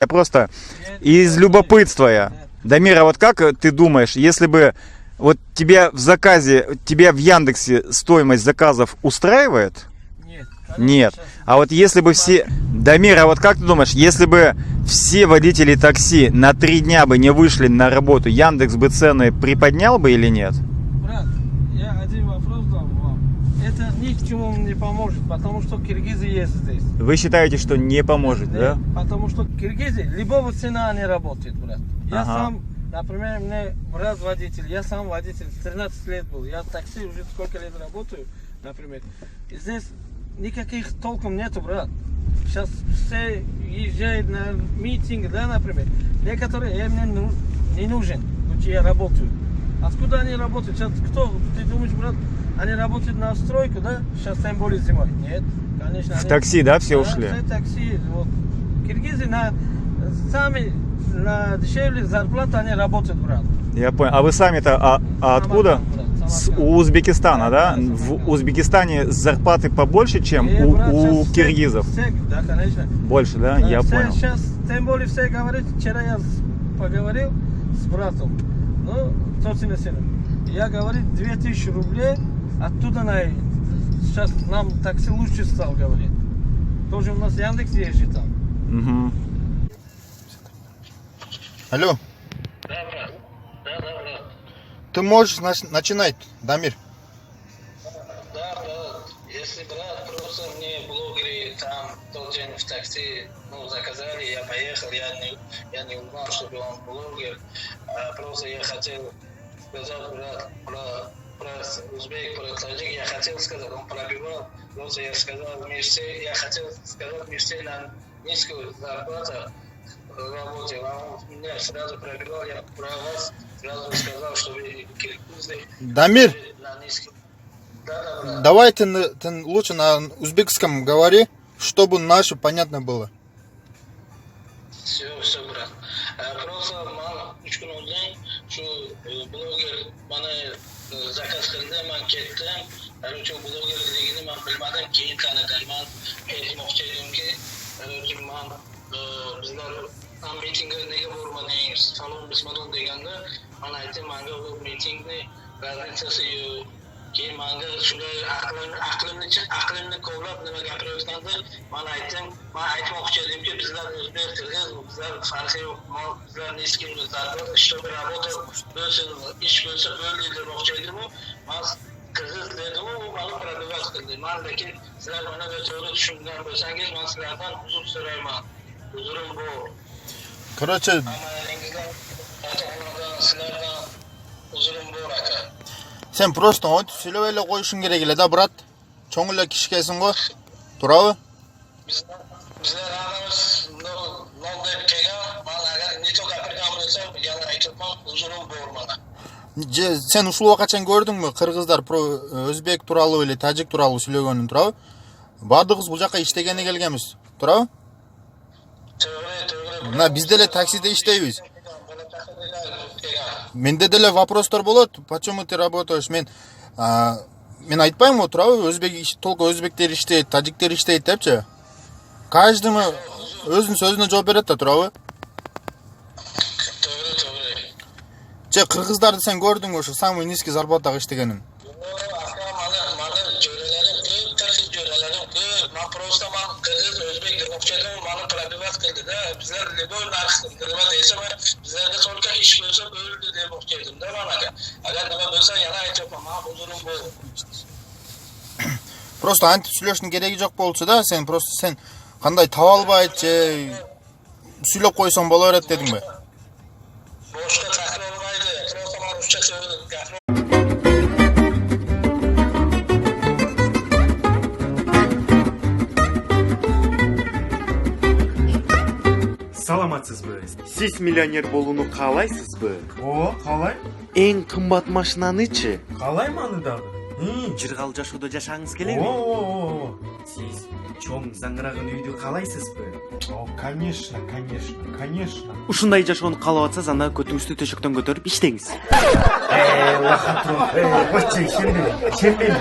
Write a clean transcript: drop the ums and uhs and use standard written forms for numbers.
Я просто из любопытства. Дамир, а вот как ты думаешь, если бы вот тебя в заказе, тебя в Яндексе стоимость заказов устраивает? Нет. Нет. А вот если бы все... Дамир, а вот как ты думаешь, если бы все водители такси на 3 дня бы не вышли на работу, Яндекс бы цены приподнял бы или нет? Брат, я один вопрос дал вам. Это ни к чему не поможет, потому что киргизы есть здесь. Вы считаете, что не поможет, да? Потому что киргизы, любого цена они работают, брат. Я Ага. сам, например, мне брат водитель, я сам водитель, 13 лет был. Я в такси уже сколько лет работаю, например. И здесь никаких толком нету, брат. Сейчас все езжают на митинг, да, например. Некоторые я мне не нужен, где я работаю. Откуда они работают? Сейчас кто, ты думаешь, брат, они работают на стройку, да? Сейчас тем более зимой. Нет, конечно. В такси, да, все ушли? Все такси. Вот. Киргизы сами на дешевле зарплату они работают, брат. Я понял. А вы сами-то откуда? С Узбекистана, да? В Узбекистане зарплаты побольше, чем у киргизов? Да, конечно. Больше, да? Я понял. Сейчас, тем более, все говорят, вчера я поговорил с братом, ну, точно сильно. Я говорю, 2000 рублей, оттуда сейчас нам такси лучше стал, говорит. Тоже у нас Яндекс есть там. Угу. Алло. Да, брат. Да, брат. Ты можешь начинать, Дамир. Да, если брат, просто мне блогеры там тот день в такси заказали, я поехал, я не узнал, что он блогер, просто я хотел сказать, брат, про узбек, про таджик, я хотел сказать, он пробивал, просто я сказал, я хотел сказать, вместе на низкую зарплату работе, а он меня сразу пробивал, я про вас сразу сказал, что вы киргизы Дамир, на низкий. Да, брат. давай ты лучше на узбекском говори, чтобы наше понятно было. Все, брат. Просто man 3 kun oldin shu bloger mana zakaz qildi, man ketdim. Shu blogerligini man bilmadim, keyin tanidim. Man aytmoqchi edimki, man bizlar ham mitingga nega bormadingiz, salom bismadon deganda man aytdim, manga u mitingni razницasi yo'q. Keyin manga shunday aqlimni kovlab nima gapirayotganda man aytmoqchi edimki, bizlar o'zbek qirg'iz, bizlar farqi yo'q, bizlar nizkim zarbat, чтобы работа bo'lsin, ish bo'lsa bo'ldi demoqchi edimu, man qirg'iz dedimu, u mani pробивать qildi. Man lekin sizlar mana to'g'ri tushungan bo'lsangiz, man sizlardan uzr so'rayman. Uzrim bor. Короче, Sizlardan uzrim bor aka. sen просто o'tib сөйлеп эле коюшуң керек эле да, брат. Чоң эле кишкесиң го. Туурабы? Bizlar hammamiz non deb kelgan, man agar necha gapirgan bo'lsam, yana aytibman, uzurim bor mana. Sen ушул убакачан көрдүңбү кыргыздар өзбек тууралуу эле тажик тууралуу сүйлөгөнүн, туурабы? Бардыгыбыз бул жака иштегени келгенбиз, туурабы? To'g'ri. Мына биз деле таксиде иштейбиз. Менде деле вопростор болот. Почему ты работаешь? Мен айтпаймынбы, туурабы? Толку өзбектер иштейт, тажиктер иштейт депчи. Каждый өзүнүн сөзүнө жооп берет да, туурабы? To'g'ri. Же кыргыздарды сен көрдүңбү ошо самый низкий зарплатага иштегенин? Mana jo'ralarim ko'p, tarix jo'ralarim ko'p. Man просто qirg'iz, o'zbek demoqchi edim, mani pробивать qildi-da. Bizlar lebol narx nima deysa, bizlarga только ish bo'lsa bo'ldi demoqchi edim-da managa. Agar nima bo'lsa yana aytaman, men huzurim bor. Просто антип сүйлөштүн кереги жок болчу да, сен кандай таба албайт же сүйлөп койсоң боло берет дедиңби? Boshqa chaqira olmaydi. Просто men ruscha so'zim gapirib Саламатсызбы? Сиз миллионер болууну каалайсызбы? О, қалай? Эң кымбат машинанычы? Қалай маны дагы? Жыргал жашоодо жашагыңыз келеби? О, Сиз чоң заңыраган үйдү каалайсызбы? конечно. Ушундай жашоону каалап атсаңыз, анда көтүңүздү төшөктөн көтөрүп иштеңиз. Лахатрон, ошчу, шенбейм.